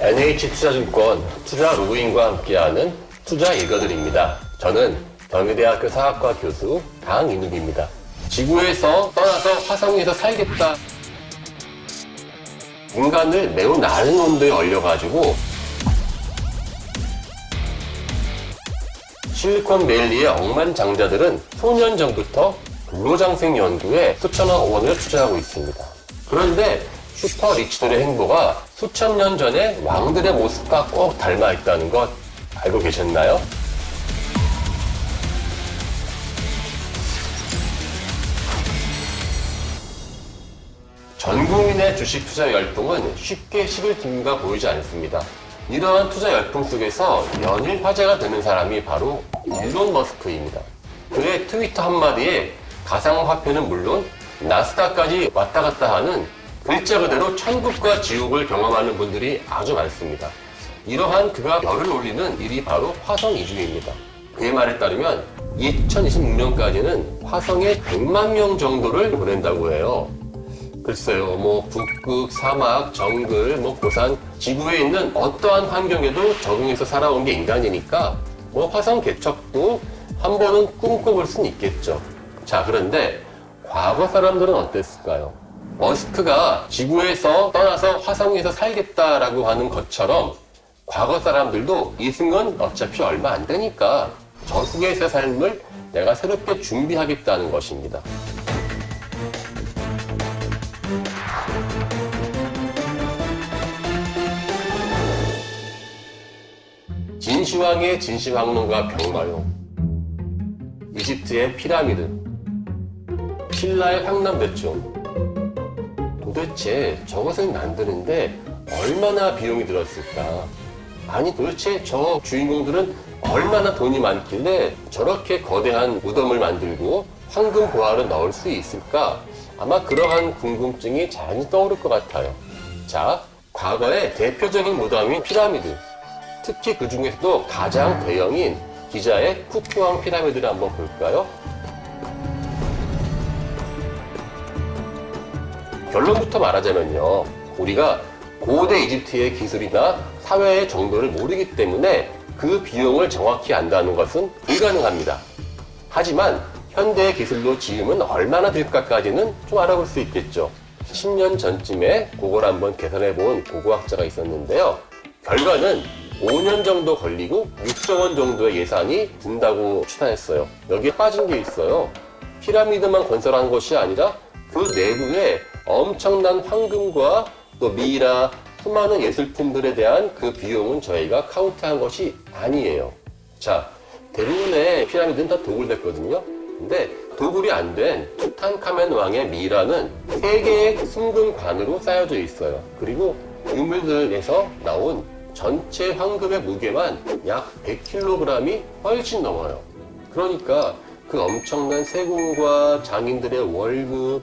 NH투자증권 투자 로그인과 함께하는 투자 일거들입니다. 저는 경희대학교 사학과 교수 강인욱입니다. 지구에서 떠나서 화성에서 살겠다. 인간을 매우 낮은 온도에 얼려가지고 실리콘밸리의 억만장자들은 수년 전부터 근로장생 연구에 수천억 원을 투자하고 있습니다. 그런데 슈퍼리치들의 행보가 수천 년 전에 왕들의 모습과 꼭 닮아 있다는 것 알고 계셨나요? 전 국민의 주식 투자 열풍은 쉽게 식을 기미가 보이지 않습니다. 이러한 투자 열풍 속에서 연일 화제가 되는 사람이 바로 일론 머스크입니다. 그의 트위터 한마디에 가상화폐는 물론 나스닥까지 왔다 갔다 하는 글자 그대로 천국과 지옥을 경험하는 분들이 아주 많습니다. 이러한 그가 열을 올리는 일이 바로 화성 이주입니다. 그의 말에 따르면 2026년까지는 화성에 100만 명 정도를 보낸다고 해요. 글쎄요, 북극, 사막, 정글, 고산, 지구에 있는 어떠한 환경에도 적응해서 살아온 게 인간이니까 화성 개척도 한 번은 꿈꿔볼 수는 있겠죠. 자, 그런데 과거 사람들은 어땠을까요? 머스크가 지구에서 떠나서 화성에서 살겠다라고 하는 것처럼 과거 사람들도 이승은 어차피 얼마 안 되니까 저승에서의 삶을 내가 새롭게 준비하겠다는 것입니다. 진시황의 진시황론과 병마용, 이집트의 피라미드, 신라의 황남대총. 도대체 저것을 만드는데 얼마나 비용이 들었을까? 아니 도대체 저 주인공들은 얼마나 돈이 많길래 저렇게 거대한 무덤을 만들고 황금 보화를 넣을 수 있을까? 아마 그러한 궁금증이 자연히 떠오를 것 같아요. 자, 과거의 대표적인 무덤인 피라미드, 특히 그 중에서도 가장 대형인 기자의 쿠프왕 피라미드를 한번 볼까요? 결론부터 말하자면요, 우리가 고대 이집트의 기술이나 사회의 정도를 모르기 때문에 그 비용을 정확히 안다는 것은 불가능합니다. 하지만 현대의 기술로 지으면 얼마나 들까까지는 좀 알아볼 수 있겠죠. 10년 전쯤에 그걸 한번 계산해 본 고고학자가 있었는데요. 결과는 5년 정도 걸리고 6조 원 정도의 예산이 든다고 추산했어요. 여기에 빠진 게 있어요. 피라미드만 건설한 것이 아니라 그 내부에 엄청난 황금과 또 미라, 수많은 예술품들에 대한 그 비용은 저희가 카운트한 것이 아니에요. 자, 대부분의 피라미드는 다 도굴됐거든요. 근데 도굴이 안 된 투탕카멘 왕의 미라는 3개의 숨금관으로 쌓여져 있어요. 그리고 유물들에서 나온 전체 황금의 무게만 약 100kg이 훨씬 넘어요. 그러니까 그 엄청난 세금과 장인들의 월급,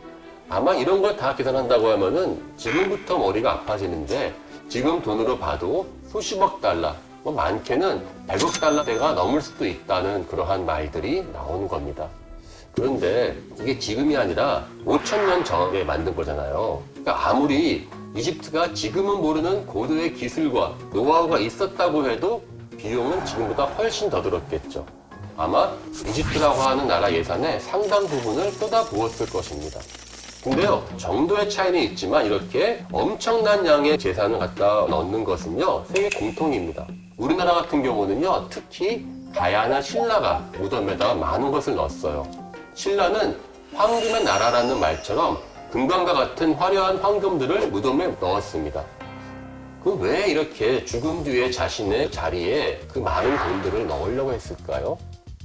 아마 이런 걸 다 계산한다고 하면은 지금부터 머리가 아파지는데 지금 돈으로 봐도 수십억 달러, 많게는 100억 달러대가 넘을 수도 있다는 그러한 말들이 나오는 겁니다. 그런데 이게 지금이 아니라 5,000년 전에 만든 거잖아요. 그러니까 아무리 이집트가 지금은 모르는 고도의 기술과 노하우가 있었다고 해도 비용은 지금보다 훨씬 더 들었겠죠. 아마 이집트라고 하는 나라 예산의 상당 부분을 쏟아부었을 것입니다. 근데요, 정도의 차이는 있지만 이렇게 엄청난 양의 재산을 갖다 넣는 것은요, 세계 공통입니다. 우리나라 같은 경우는요, 특히 다이아나 신라가 무덤에다 많은 것을 넣었어요. 신라는 황금의 나라라는 말처럼 금광과 같은 화려한 황금들을 무덤에 넣었습니다. 그 왜 이렇게 죽음 뒤에 자신의 자리에 그 많은 돈들을 넣으려고 했을까요?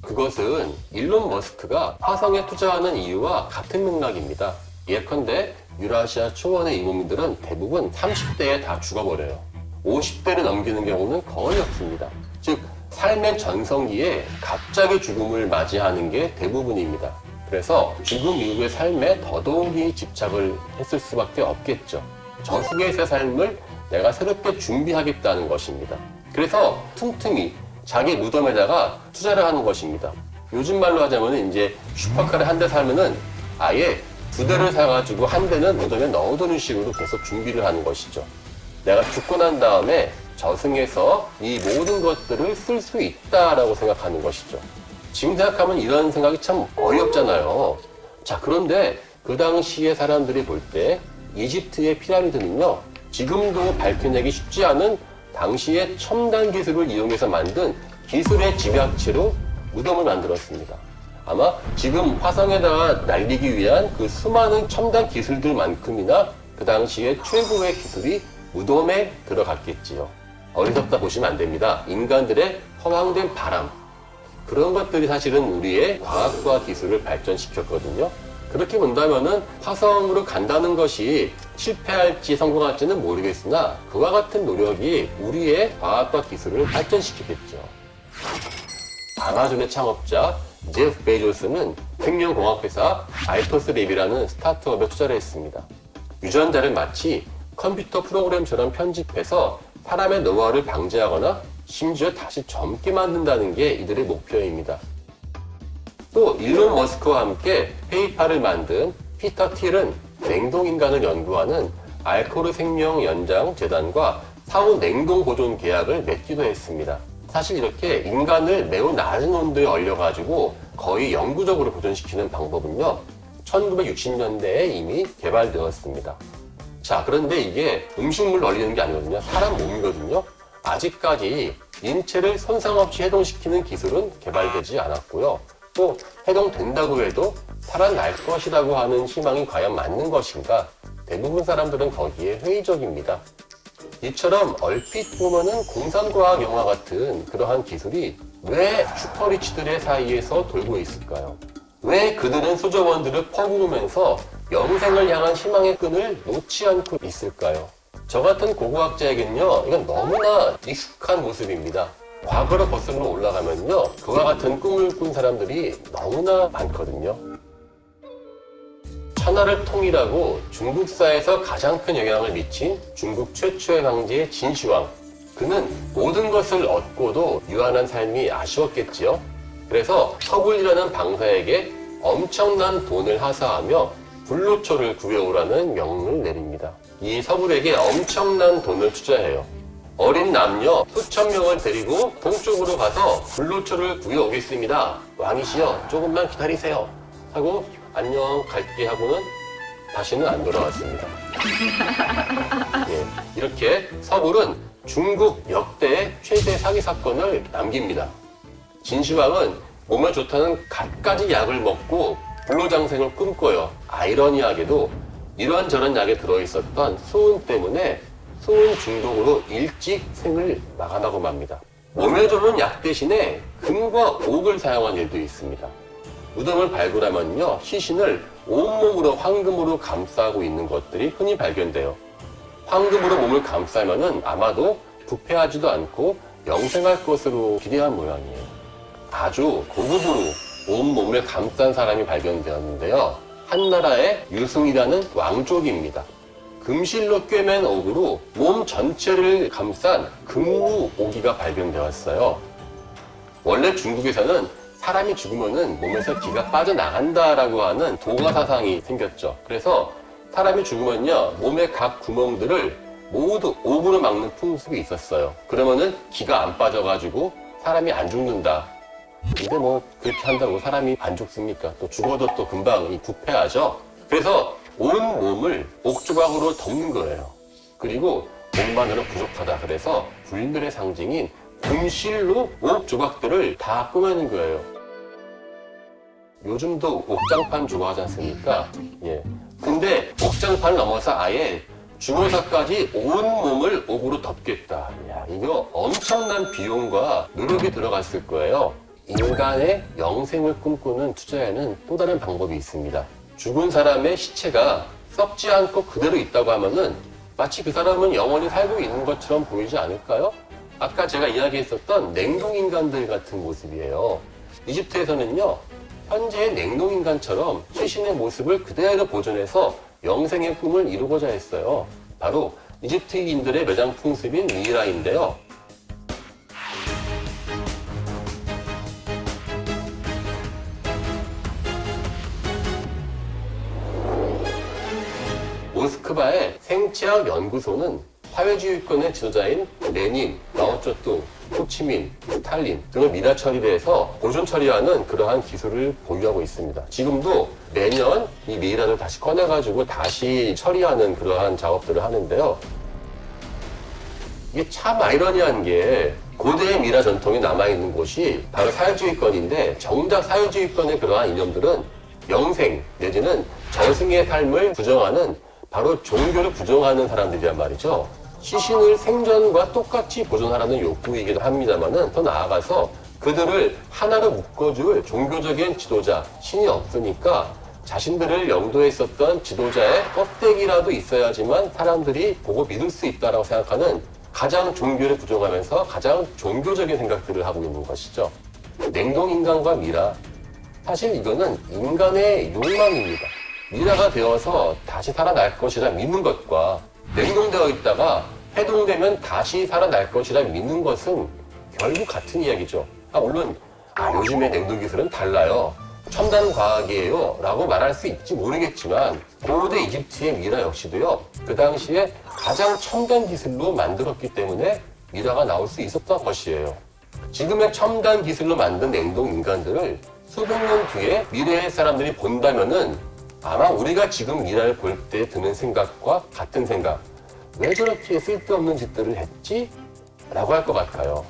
그것은 일론 머스크가 화성에 투자하는 이유와 같은 맥락입니다. 예컨대 유라시아 초원의 이모민들은 대부분 30대에 다 죽어버려요. 50대를 넘기는 경우는 거의 없습니다. 즉 삶의 전성기에 갑자기 죽음을 맞이하는 게 대부분입니다. 그래서 죽음 이후의 삶에 더더욱이 집착을 했을 수밖에 없겠죠. 저승에서의 삶을 내가 새롭게 준비하겠다는 것입니다. 그래서 틈틈이 자기 무덤에다가 투자를 하는 것입니다. 요즘 말로 하자면 이제 슈퍼카를 한 대 사면은 아예 2대를 사가지고 한 대는 무덤에 넣어두는 식으로 계속 준비를 하는 것이죠. 내가 죽고 난 다음에 저승에서 이 모든 것들을 쓸 수 있다라고 생각하는 것이죠. 지금 생각하면 이런 생각이 참 어이없잖아요. 자, 그런데 그 당시에 사람들이 볼 때 이집트의 피라미드는요, 지금도 밝혀내기 쉽지 않은 당시의 첨단 기술을 이용해서 만든 기술의 집약체로 무덤을 만들었습니다. 아마 지금 화성에다가 날리기 위한 그 수많은 첨단 기술들만큼이나 그 당시의 최고의 기술이 무덤에 들어갔겠지요. 어리석다 보시면 안 됩니다. 인간들의 허황된 바람, 그런 것들이 사실은 우리의 과학과 기술을 발전시켰거든요. 그렇게 본다면은 화성으로 간다는 것이 실패할지 성공할지는 모르겠으나 그와 같은 노력이 우리의 과학과 기술을 발전시키겠죠. 아마존의 창업자 제프 베조스는 생명공학회사 알토스랩이라는 스타트업에 투자를 했습니다. 유전자를 마치 컴퓨터 프로그램처럼 편집해서 사람의 노화를 방지하거나 심지어 다시 젊게 만든다는 게 이들의 목표입니다. 또 일론 머스크와 함께 페이팔을 만든 피터 틸은 냉동인간을 연구하는 알코르 생명연장재단과 사후 냉동 보존 계약을 맺기도 했습니다. 사실 이렇게 인간을 매우 낮은 온도에 얼려가지고 거의 영구적으로 보존시키는 방법은요, 1960년대에 이미 개발되었습니다. 자, 그런데 이게 음식물로 얼리는 게 아니거든요. 사람 몸이거든요. 아직까지 인체를 손상 없이 해동시키는 기술은 개발되지 않았고요. 또 해동된다고 해도 살아날 것이라고 하는 희망이 과연 맞는 것인가? 대부분 사람들은 거기에 회의적입니다. 이처럼 얼핏 보면은 공상과학 영화 같은 그러한 기술이 왜 슈퍼리치들의 사이에서 돌고 있을까요? 왜 그들은 수조원들을 퍼부으면서 영생을 향한 희망의 끈을 놓지 않고 있을까요? 저 같은 고고학자에게는요, 이건 너무나 익숙한 모습입니다. 과거로 거슬러 올라가면요, 그와 같은 꿈을 꾼 사람들이 너무나 많거든요. 천하를 통일하고 중국사에서 가장 큰 영향을 미친 중국 최초의 황제 진시황. 그는 모든 것을 얻고도 유한한 삶이 아쉬웠겠지요. 그래서 서굴이라는 방사에게 엄청난 돈을 하사하며 불로초를 구해오라는 명령을 내립니다. 이 서굴에게 엄청난 돈을 투자해요. 어린 남녀 수천 명을 데리고 동쪽으로 가서 불로초를 구해오겠습니다. 왕이시여, 조금만 기다리세요. 하고 안녕 갈게 하고는 다시는 안 돌아왔습니다. 예, 이렇게 서굴은 중국 역대 최대 사기 사건을 남깁니다. 진시황은 몸에 좋다는 갖가지 약을 먹고 불로장생을 꿈꿔요. 아이러니하게도 이런저런 약에 들어있었던 수은 때문에 수은 중독으로 일찍 생을 마감하고 맙니다. 몸에 좋은 약 대신에 금과 옥을 사용한 일도 있습니다. 무덤을 발굴하면요, 시신을 온몸으로 황금으로 감싸고 있는 것들이 흔히 발견돼요. 황금으로 몸을 감싸면은 아마도 부패하지도 않고 영생할 것으로 기대한 모양이에요. 아주 고급으로 온몸을 감싼 사람이 발견되었는데요. 한나라의 유승이라는 왕족입니다. 금실로 꿰맨 옥으로 몸 전체를 감싼 금무 오기가 발견되었어요. 원래 중국에서는 사람이 죽으면은 몸에서 기가 빠져나간다라고 하는 도가 사상이 생겼죠. 그래서 사람이 죽으면요, 몸의 각 구멍들을 모두 옥으로 막는 풍습이 있었어요. 그러면은 기가 안 빠져가지고 사람이 안 죽는다. 근데 뭐 그렇게 한다고 사람이 안 죽습니까? 또 죽어도 또 금방 부패하죠. 그래서 온 몸을 옥조각으로 덮는 거예요. 그리고 몸만으로 부족하다. 그래서 불멸의 상징인 금실로 옥조각들을 다 꾸며는 거예요. 요즘도 옥장판 좋아하지 않습니까? 예. 근데 옥장판을 넘어서 아예 죽어서까지 온 몸을 옥으로 덮겠다. 야, 이거 엄청난 비용과 노력이 들어갔을 거예요. 인간의 영생을 꿈꾸는 투자에는 또 다른 방법이 있습니다. 죽은 사람의 시체가 썩지 않고 그대로 있다고 하면은 마치 그 사람은 영원히 살고 있는 것처럼 보이지 않을까요? 아까 제가 이야기했었던 냉동인간들 같은 모습이에요. 이집트에서는요, 현재의 냉동인간처럼 시신의 모습을 그대로 보존해서 영생의 꿈을 이루고자 했어요. 바로 이집트인들의 매장 풍습인 미이라인데요. 모스크바의 생체학 연구소는 사회주의권의 지도자인 레닌, 마오쩌둥, 호치민, 스탈린 등을 미라 처리를 해서 보존 처리하는 그러한 기술을 보유하고 있습니다. 지금도 매년 이 미라를 다시 꺼내가지고 다시 처리하는 그러한 작업들을 하는데요. 이게 참 아이러니한 게 고대의 미라 전통이 남아있는 곳이 바로 사회주의권인데 정작 사회주의권의 그러한 이념들은 영생 내지는 저승의 삶을 부정하는 바로 종교를 부정하는 사람들이란 말이죠. 시신을 생전과 똑같이 보존하라는 욕구이기도 합니다만은 더 나아가서 그들을 하나로 묶어줄 종교적인 지도자, 신이 없으니까 자신들을 영도에 있었던 지도자의 껍데기라도 있어야지만 사람들이 보고 믿을 수 있다고 생각하는 가장 종교를 부정하면서 가장 종교적인 생각들을 하고 있는 것이죠. 냉동인간과 미라. 사실 이거는 인간의 욕망입니다. 미라가 되어서 다시 살아날 것이라 믿는 것과 냉동되어 있다가 해동되면 다시 살아날 것이라 믿는 것은 결국 같은 이야기죠. 물론 요즘의 냉동 기술은 달라요. 첨단 과학이에요 라고 말할 수 있지 모르겠지만 고대 이집트의 미라 역시도요. 그 당시에 가장 첨단 기술로 만들었기 때문에 미라가 나올 수 있었던 것이에요. 지금의 첨단 기술로 만든 냉동 인간들을 수백 년 뒤에 미래의 사람들이 본다면은 아마 우리가 지금 미라를 볼 때 드는 생각과 같은 생각. 왜 저렇게 쓸데없는 짓들을 했지? 라고 할 것 같아요.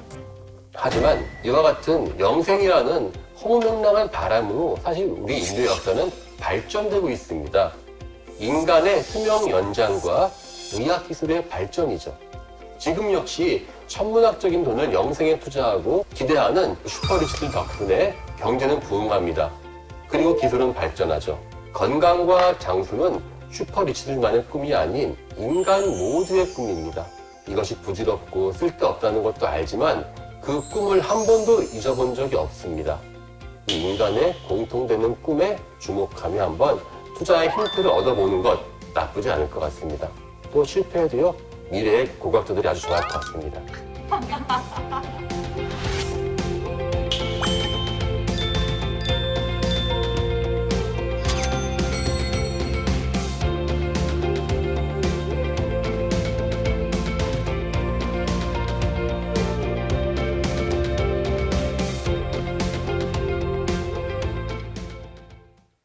하지만 이와 같은 영생이라는 허무맹랑한 바람으로 사실 우리 인류의 역사는 발전되고 있습니다. 인간의 수명 연장과 의학기술의 발전이죠. 지금 역시 천문학적인 돈을 영생에 투자하고 기대하는 슈퍼리치들 덕분에 경제는 부흥합니다. 그리고 기술은 발전하죠. 건강과 장수는 슈퍼리치들만의 꿈이 아닌 인간 모두의 꿈입니다. 이것이 부질없고 쓸데없다는 것도 알지만 그 꿈을 한 번도 잊어본 적이 없습니다. 이 인간의 공통되는 꿈에 주목하며 한번 투자의 힌트를 얻어보는 것 나쁘지 않을 것 같습니다. 또 실패해도요, 미래의 고각자들이 아주 좋아할 것 같습니다.